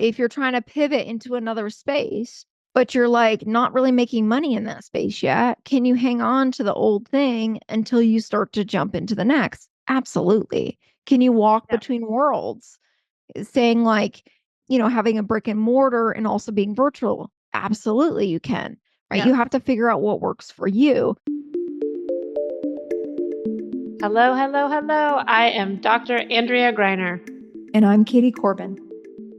if you're trying to pivot into another space, but you're like not really making money in that space yet, can you hang on to the old thing until you start to jump into the next? Absolutely. Can you walk Yeah. between worlds? Saying like, having a brick and mortar and also being virtual. Absolutely, you can, right? Yeah. You have to figure out what works for you. Hello, hello, hello. I am Dr. Andrea Greiner. And I'm Katie Corbin.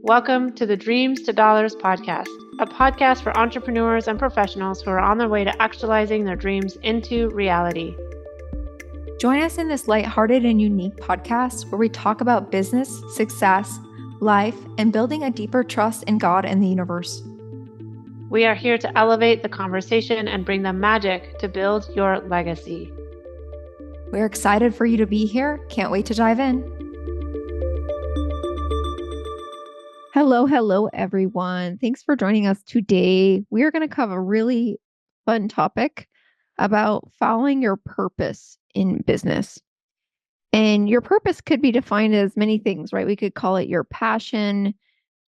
Welcome to the Dreams to Dollars podcast, a podcast for entrepreneurs and professionals who are on their way to actualizing their dreams into reality. Join us in this lighthearted and unique podcast where we talk about business, success, life, and building a deeper trust in God and the universe. We are here to elevate the conversation and bring the magic to build your legacy. We're excited for you to be here. Can't wait to dive in. Hello, everyone. Thanks for joining us today. We are going to cover a really fun topic about following your purpose in business. And your purpose could be defined as many things, right? We could call it your passion,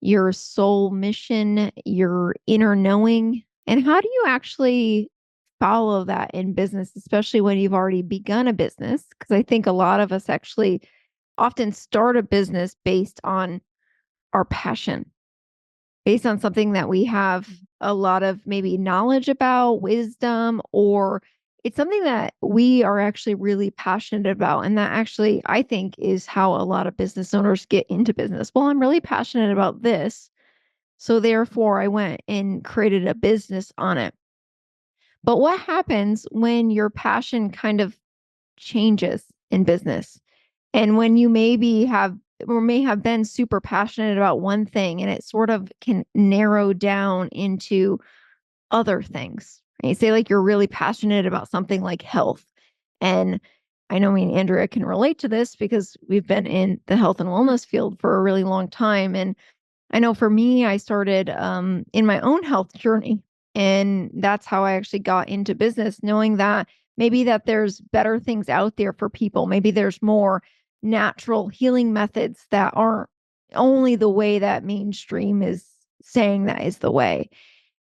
your soul mission, your inner knowing. And how do you actually follow that in business, especially when you've already begun a business? Because I think a lot of us actually often start a business based on our passion, based on something that we have a lot of maybe knowledge about, wisdom, or it's something that we are actually really passionate about. And that actually, I think, is how a lot of business owners get into business. Well, I'm really passionate about this. So therefore, I went and created a business on it. But what happens when your passion kind of changes in business? And when you maybe have or may have been super passionate about one thing and it sort of can narrow down into other things. Right? Say like you're really passionate about something like health. And I know me and Andrea can relate to this because we've been in the health and wellness field for a really long time. And I know for me, I started in my own health journey. And that's how I actually got into business, knowing that maybe that there's better things out there for people. Maybe there's more natural healing methods that aren't only the way that mainstream is saying that is the way.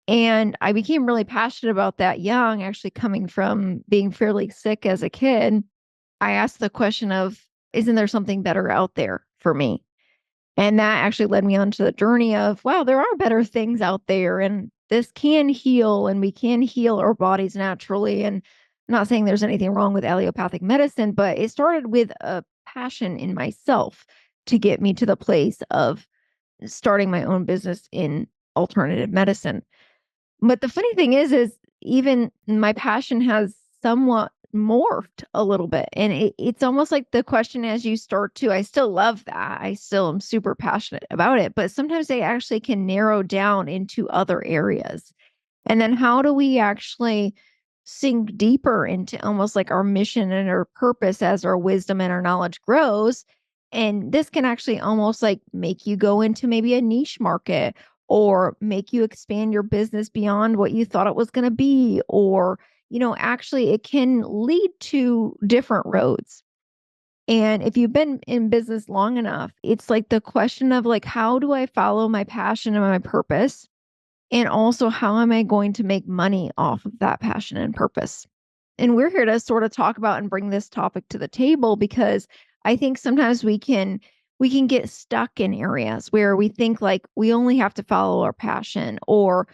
And I became really passionate about that young, actually coming from being fairly sick as a kid. I asked the question of, isn't there something better out there for me? And that actually led me onto the journey of, wow, there are better things out there and this can heal and we can heal our bodies naturally. And I'm not saying there's anything wrong with allopathic medicine, but it started with a passion in myself to get me to the place of starting my own business in alternative medicine. But the funny thing is even my passion has somewhat morphed a little bit. And it's almost like the question as you start to, I still love that. I still am super passionate about it, but sometimes they actually can narrow down into other areas. And then how do we actually sink deeper into almost like our mission and our purpose as our wisdom and our knowledge grows? And this can actually almost like make you go into maybe a niche market or make you expand your business beyond what you thought it was going to be. Or, actually it can lead to different roads. And if you've been in business long enough, it's like the question of like, how do I follow my passion and my purpose? And also, how am I going to make money off of that passion and purpose? And we're here to sort of talk about and bring this topic to the table because I think sometimes we can get stuck in areas where we think like we only have to follow our passion or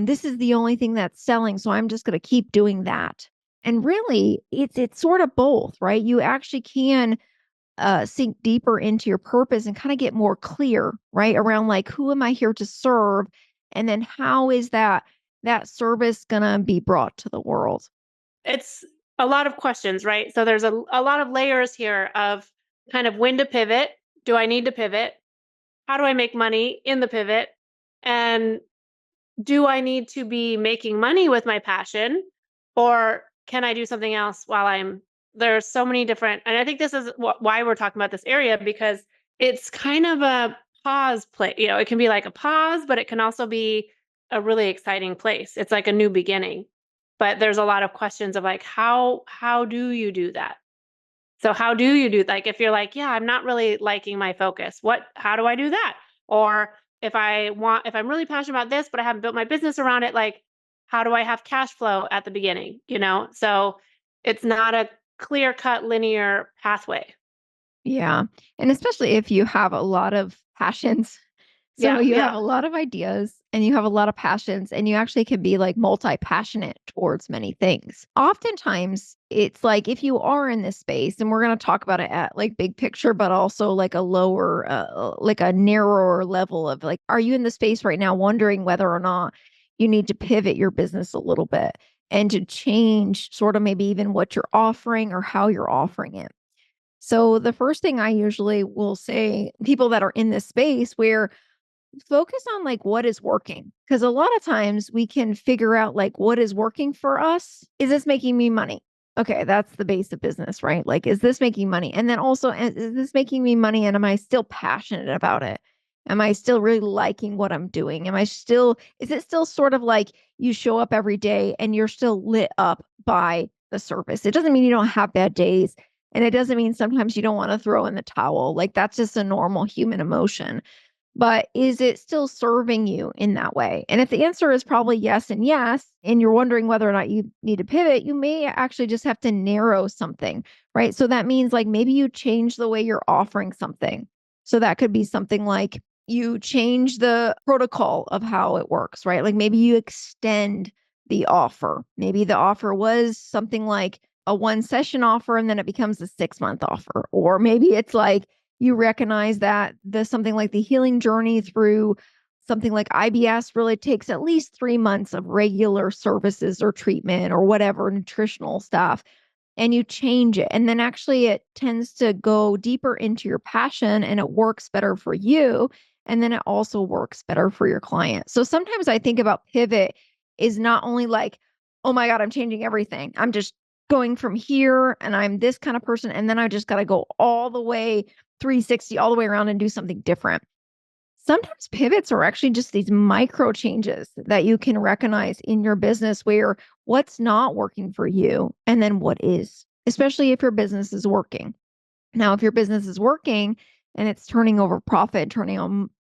this is the only thing that's selling, so I'm just going to keep doing that. And really, it's sort of both, right? You actually can sink deeper into your purpose and kind of get more clear, right? Around like, who am I here to serve? And then how is that service going to be brought to the world? It's a lot of questions, right? So there's a lot of layers here of kind of when to pivot. Do I need to pivot? How do I make money in the pivot? And do I need to be making money with my passion or can I do something else while there's so many different, and I think this is why we're talking about this area because it's kind of a pause play. It can be like a pause, but it can also be a really exciting place. It's like a new beginning. But there's a lot of questions of like, how do you do that? So how do you do like if you're like, yeah, I'm not really liking my focus. How do I do that? Or if I'm really passionate about this, but I haven't built my business around it, like, how do I have cash flow at the beginning, you know? So it's not a clear cut linear pathway. Yeah. And especially if you have a lot of passions. So Yeah. you have Yeah. a lot of ideas and you have a lot of passions, and you actually can be like multi-passionate towards many things. Oftentimes, it's like if you are in this space, and we're going to talk about it at like big picture, but also like a lower, like a narrower level of like, are you in the space right now wondering whether or not you need to pivot your business a little bit and to change sort of maybe even what you're offering or how you're offering it? So the first thing I usually will say, people that are in this space where focus on like what is working, because a lot of times we can figure out like what is working for us. Is this making me money? Okay, that's the base of business, right? Like, is this making money? And then also, is this making me money? And am I still passionate about it? Am I still really liking what I'm doing? Is it still sort of like you show up every day and you're still lit up by the service? It doesn't mean you don't have bad days. And it doesn't mean sometimes you don't want to throw in the towel. Like, that's just a normal human emotion, but is it still serving you in that way? And if the answer is probably yes and yes, and you're wondering whether or not you need to pivot, you may actually just have to narrow something, right? So that means like maybe you change the way you're offering something. So that could be something like you change the protocol of how it works, right? Like maybe you extend the offer. Maybe the offer was something like a one session offer and then it becomes a 6 month offer. Or maybe it's like, you recognize that something like the healing journey through something like IBS really takes at least 3 months of regular services or treatment or whatever nutritional stuff, and you change it. And then actually it tends to go deeper into your passion and it works better for you. And then it also works better for your client. So sometimes I think about pivot is not only like, oh my God, I'm changing everything. I'm just going from here and I'm this kind of person. And then I just got to go all the way 360, all the way around and do something different. Sometimes pivots are actually just these micro changes that you can recognize in your business where what's not working for you and then what is, especially if your business is working. Now, if your business is working and it's turning over profit,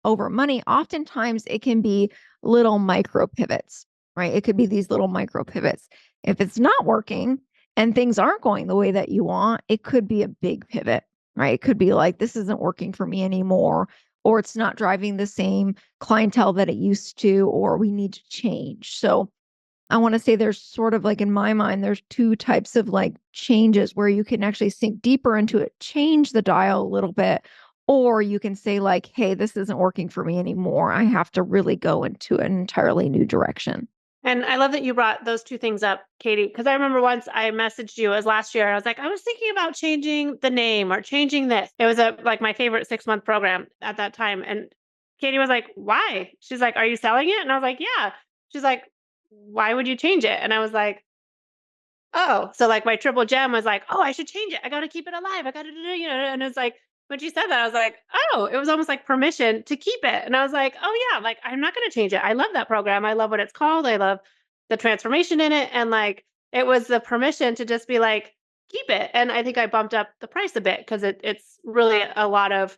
over money, oftentimes it can be little micro pivots, right? It could be these little micro pivots. If it's not working and things aren't going the way that you want, it could be a big pivot, right? It could be like, this isn't working for me anymore, or it's not driving the same clientele that it used to, or we need to change. So I want to say there's sort of like in my mind, there's two types of like changes where you can actually sink deeper into it, change the dial a little bit, or you can say like, hey, this isn't working for me anymore. I have to really go into an entirely new direction. And I love that you brought those two things up, Katie, because I remember once I messaged you, as last year. I was like, I was thinking about changing the name or changing this. It was like my favorite 6 month program at that time. And Katie was like, why? She's like, are you selling it? And I was like, yeah. She's like, why would you change it? And I was like, oh, so like my triple gem was like, oh, I should change it. I got to keep it alive. I got to do, and it's like, when she said that, I was like, oh, it was almost like permission to keep it. And I was like, oh yeah, like I'm not going to change it. I love that program. I love what it's called. I love the transformation in it. And like, it was the permission to just be like, keep it. And I think I bumped up the price a bit because it's really a lot of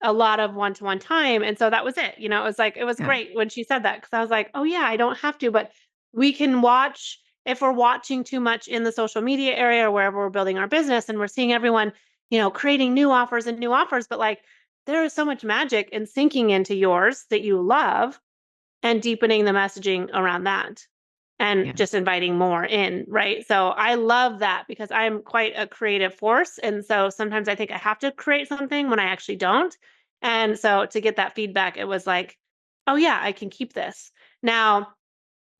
one-to-one time. And so that was it. It was like, it was Yeah. great when she said that because I was like, oh yeah, I don't have to, but we can watch if we're watching too much in the social media area or wherever we're building our business and we're seeing everyone, creating new offers and new offers, but like there is so much magic in sinking into yours that you love and deepening the messaging around that and Yeah. just inviting more in, right? So I love that because I'm quite a creative force. And so sometimes I think I have to create something when I actually don't. And so to get that feedback, it was like, oh, yeah, I can keep this. Now,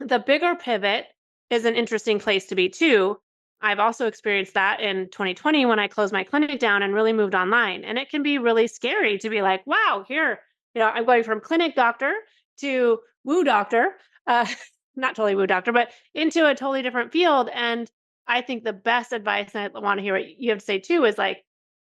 the bigger pivot is an interesting place to be too. I've also experienced that in 2020 when I closed my clinic down and really moved online. And it can be really scary to be like, wow, here, I'm going from clinic doctor to woo doctor, uh, not totally woo doctor, but into a totally different field. And I think the best advice, and I want to hear what you have to say too, is like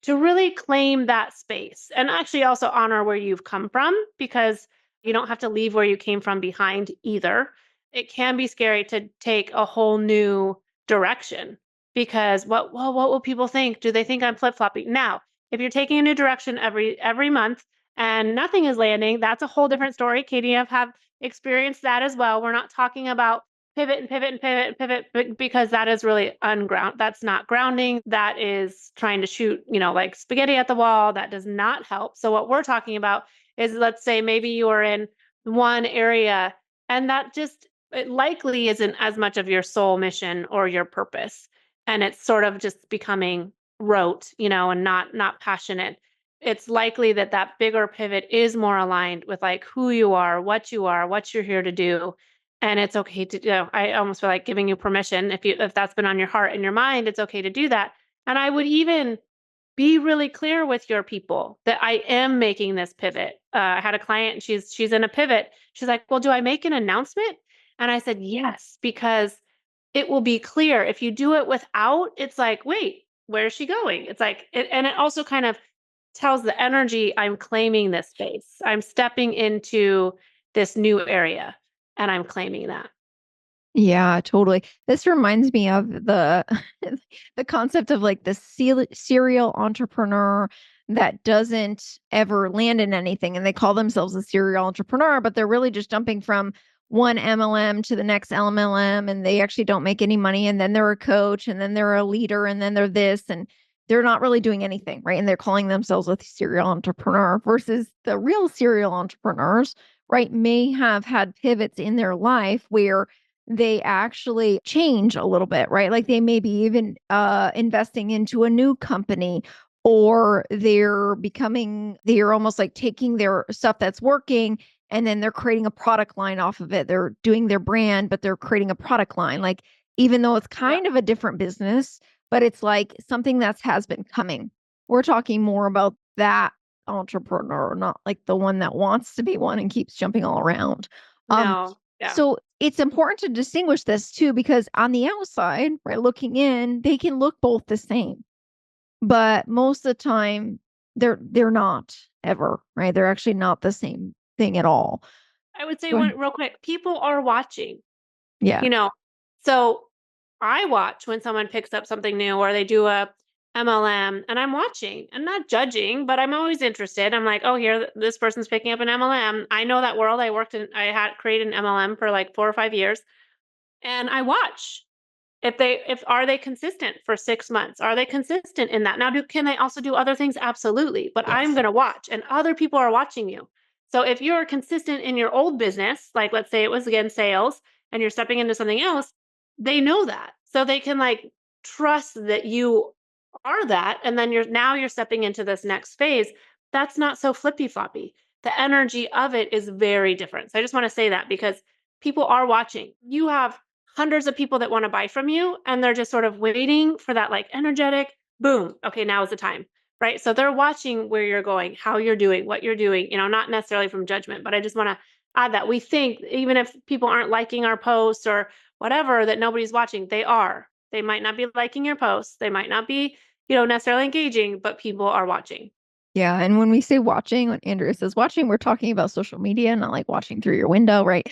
to really claim that space and actually also honor where you've come from because you don't have to leave where you came from behind either. It can be scary to take a whole new direction because what will people think? Do they think I'm flip-flopping? Now, if you're taking a new direction every month and nothing is landing, that's a whole different story. Katie and I have experienced that as well. We're not talking about pivot and pivot and pivot and pivot because that is really unground. That's not grounding. That is trying to shoot, like spaghetti at the wall. That does not help. So what we're talking about is, let's say maybe you are in one area and that just, it likely isn't as much of your soul mission or your purpose. And it's sort of just becoming rote, and not passionate. It's likely that that bigger pivot is more aligned with like who you are, what you're here to do. And it's okay to, I almost feel like giving you permission. If that's been on your heart and your mind, it's okay to do that. And I would even be really clear with your people that I am making this pivot. I had a client and she's in a pivot. She's like, well, do I make an announcement? And I said, yes, because it will be clear. If you do it without, it's like, wait, where is she going? It's like, and it also kind of tells the energy, I'm claiming this space. I'm stepping into this new area and I'm claiming that. Yeah, totally. This reminds me of the the concept of like the serial entrepreneur that doesn't ever land in anything, and they call themselves a serial entrepreneur, but they're really just jumping from one MLM to the next MLM, and they actually don't make any money. And then they're a coach, and then they're a leader, and then they're this, and they're not really doing anything, right? And they're calling themselves a serial entrepreneur versus the real serial entrepreneurs, right? May have had pivots in their life where they actually change a little bit, right? Like they may be even investing into a new company, or they're almost like taking their stuff that's working and then they're creating a product line off of it. They're doing their brand, but they're creating a product line. Like, even though it's Yeah. kind of a different business, but it's like something that has been coming. We're talking more about that entrepreneur, not like the one that wants to be one and keeps jumping all around. Um, No. Yeah. so it's important to distinguish this too, because on the outside, right, looking in, they can look both the same, but most of the time they're not ever, right? They're actually not the same thing at all. I would say Go ahead. one real quick, people are watching, Yeah. you know. So I watch when someone picks up something new or they do a MLM, and I'm watching. I'm not judging, but I'm always interested. I'm like, oh, here, this person's picking up an MLM. I know that world. I had created an MLM for like 4 or 5 years, and I watch. If are they consistent for 6 months? Are they consistent in that? Now, can they also do other things? Absolutely. But I'm Yes. going to watch, and other people are watching you. So if you're consistent in your old business, like let's say it was again sales and you're stepping into something else, they know that. So they can like trust that you are that, and then you're stepping into this next phase. That's not so flippy floppy. The energy of it is very different. So I just want to say that because people are watching. You have hundreds of people that want to buy from you, and they're just sort of waiting for that like energetic boom. Okay, now is the time. Right. So they're watching where you're going, how you're doing, what you're doing, not necessarily from judgment, but I just want to add that we think even if people aren't liking our posts or whatever, that nobody's watching. They are. They might not be liking your posts. They might not be, necessarily engaging, but people are watching. Yeah. And when we say watching, when Andrea says watching, we're talking about social media, not like watching through your window, right?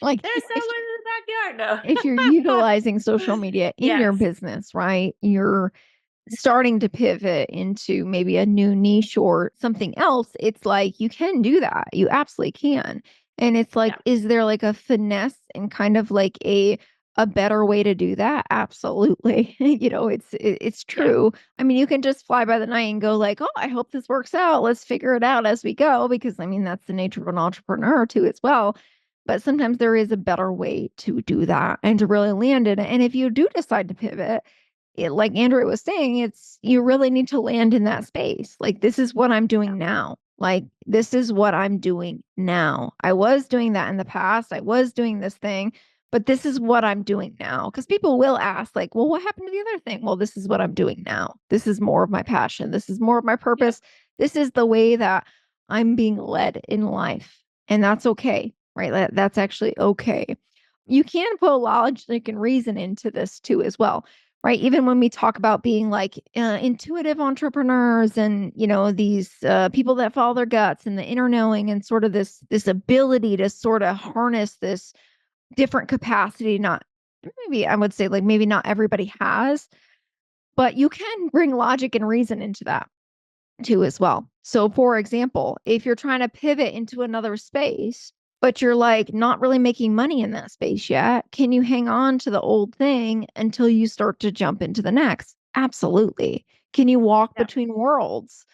Like There's if someone in the backyard. if you're No. utilizing social media in your Yes. business, right? You're starting to pivot into maybe a new niche or something else. It's like you can do that. You absolutely can. And it's like, Yeah. is there like a finesse and kind of like a better way to do that? Absolutely. It's Yeah. true. I mean, you can just fly by the night and go like, oh, I hope this works out. Let's figure it out as we go. Because I mean, that's the nature of an entrepreneur too, as well. But sometimes there is a better way to do that and to really land it. And if you do decide to pivot, like Andrea was saying, it's you really need to land in that space. Like, this is what I'm Yeah. doing now. Like, this is what I'm doing now. I was doing that in the past. I was doing this thing, but this is what I'm doing now. Because people will ask, like, well, what happened to the other thing? Well, this is what I'm doing now. This is more of my passion. This is more of my Yeah. purpose. This is the way that I'm being led in life. And that's okay, right? That's actually okay. You can put logic and reason into this too, as well, right? Even when we talk about being like intuitive entrepreneurs and, these people that follow their guts and the inner knowing and sort of this ability to sort of harness this different capacity, not maybe I would say like maybe not everybody has, but you can bring logic and reason into that. too as well. So for example, if you're trying to pivot into another space, but you're like not really making money in that space yet, can you hang on to the old thing until you start to jump into the next? Absolutely. Can you walk Yeah. between worlds?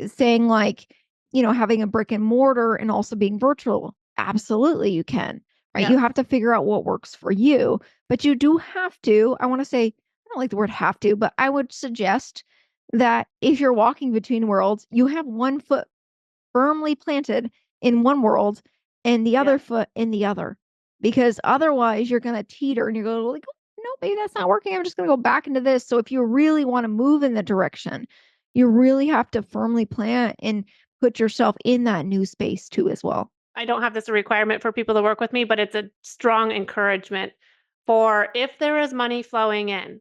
Saying like, having a brick and mortar and also being virtual. Absolutely, you can, right? Yeah. You have to figure out what works for you, but you do have to. I want to say, I don't like the word have to, but I would suggest that if you're walking between worlds, you have one foot firmly planted in one world and the Yeah. other foot in the other. Because otherwise you're going to teeter and you're going to like, oh, no, maybe that's not working. I'm just going to go back into this. So if you really want to move in the direction, you really have to firmly plant and put yourself in that new space too, as well. I don't have this a requirement for people to work with me, but it's a strong encouragement for if there is money flowing in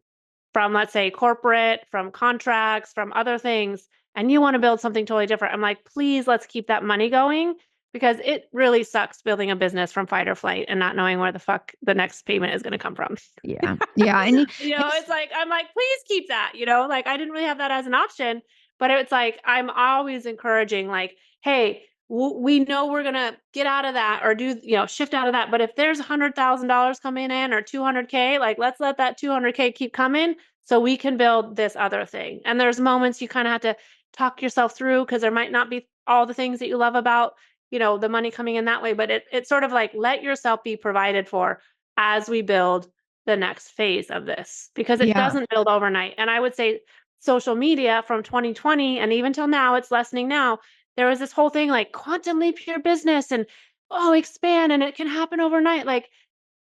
from, let's say, corporate, from contracts, from other things, and you want to build something totally different. I'm like, please, let's keep that money going because it really sucks building a business from fight or flight and not knowing where the fuck the next payment is going to come from. Yeah. Yeah. And It's like, I'm like, please keep that, like I didn't really have that as an option, but it's like, I'm always encouraging, like, hey, we know we're going to get out of that or do, shift out of that. But if there's $100,000 coming in or 200K, like, let's let that 200K keep coming so we can build this other thing. And there's moments you kind of have to talk yourself through because there might not be all the things that you love about, the money coming in that way. But it's sort of like let yourself be provided for as we build the next phase of this because it yeah. doesn't build overnight. And I would say social media from 2020 and even till now, it's lessening now. There was this whole thing like quantum leap your business and expand and it can happen overnight. Like,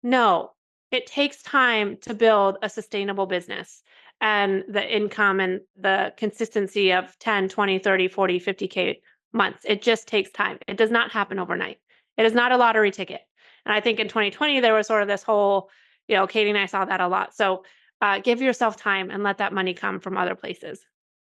no, it takes time to build a sustainable business and the income and the consistency of 10, 20, 30, 40, 50K months. It just takes time. It does not happen overnight. It is not a lottery ticket. And I think in 2020, there was sort of this whole, Katie and I saw that a lot. So give yourself time and let that money come from other places.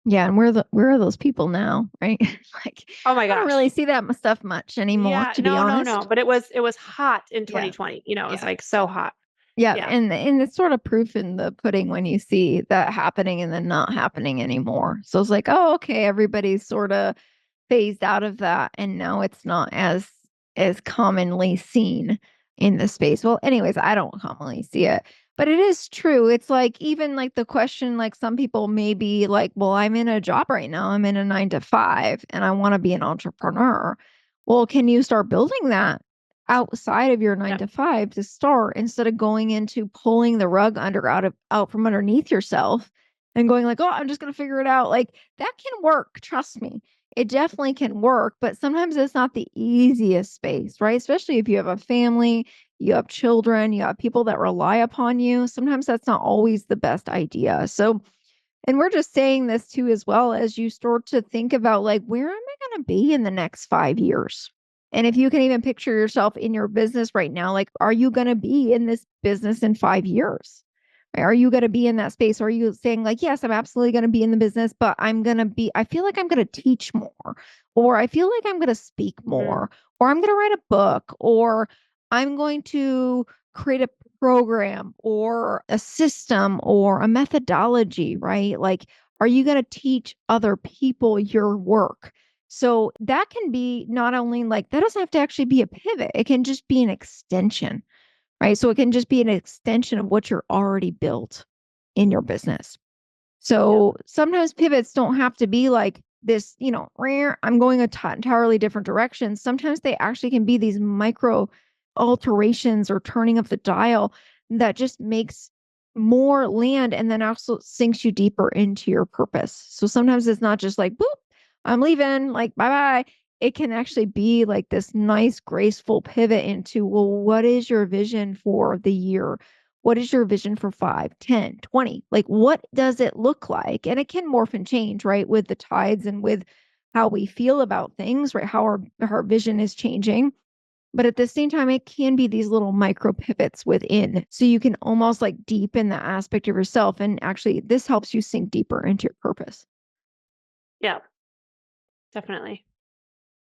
Yeah. And where are those people now? Right. Like, Oh my I don't gosh. really see that stuff much anymore, Yeah, to be no, no, no. honest. But it was hot in Yeah. 2020. It was Yeah. like so hot. Yeah, Yeah. and it's sort of proof in the pudding when you see that happening and then not happening anymore. So it's like, oh, okay, everybody's sort of phased out of that, and now it's not as commonly seen in the space. Well, anyways, I don't commonly see it, but it is true. It's like even like the question, like some people may be like, well, I'm in a job right now. I'm in a 9 to 5, and I want to be an entrepreneur. Well, can you start building that outside of your nine Yeah. to five to start instead of going into pulling the rug out from underneath yourself and going like, oh, I'm just going to figure it out. Like that can work. Trust me. It definitely can work, but sometimes it's not the easiest space, right? Especially if you have a family, you have children, you have people that rely upon you. Sometimes that's not always the best idea. So, and we're just saying this too, as well as you start to think about like, where am I going to be in the next 5 years? And if you can even picture yourself in your business right now, like, are you going to be in this business in 5 years? Are you going to be in that space? Or are you saying, like, yes, I'm absolutely going to be in the business, but I feel like I'm going to teach more, or I feel like I'm going to speak Mhm. more, or I'm going to write a book, or I'm going to create a program or a system or a methodology, right? Like, are you going to teach other people your work? So that can be not only like that doesn't have to actually be a pivot, it can just be an extension, right? So it can just be an extension of what you're already built in your business. Yeah. So sometimes pivots don't have to be like this, rare, I'm going entirely different direction. Sometimes they actually can be these micro alterations or turning of the dial that just makes more land and then also sinks you deeper into your purpose. So sometimes it's not just like, boop, I'm leaving, like, bye bye. It can actually be like this nice, graceful pivot into, well, what is your vision for the year? What is your vision for 5, 10, 20? Like, what does it look like? And it can morph and change, right? With the tides and with how we feel about things, right? How our vision is changing. But at the same time, it can be these little micro pivots within. So you can almost like deepen that aspect of yourself. And actually, this helps you sink deeper into your purpose. Yeah, definitely.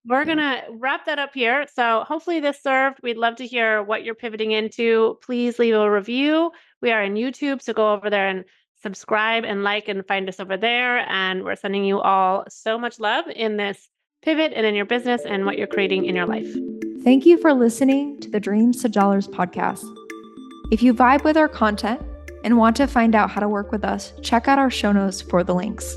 We're Yeah. going to wrap that up here. So hopefully this served. We'd love to hear what you're pivoting into. Please leave a review. We are in YouTube, so go over there and subscribe and like and find us over there. And we're sending you all so much love in this pivot and in your business and what you're creating in your life. Thank you for listening to the Dreams to Dollars podcast. If you vibe with our content and want to find out how to work with us, check out our show notes for the links.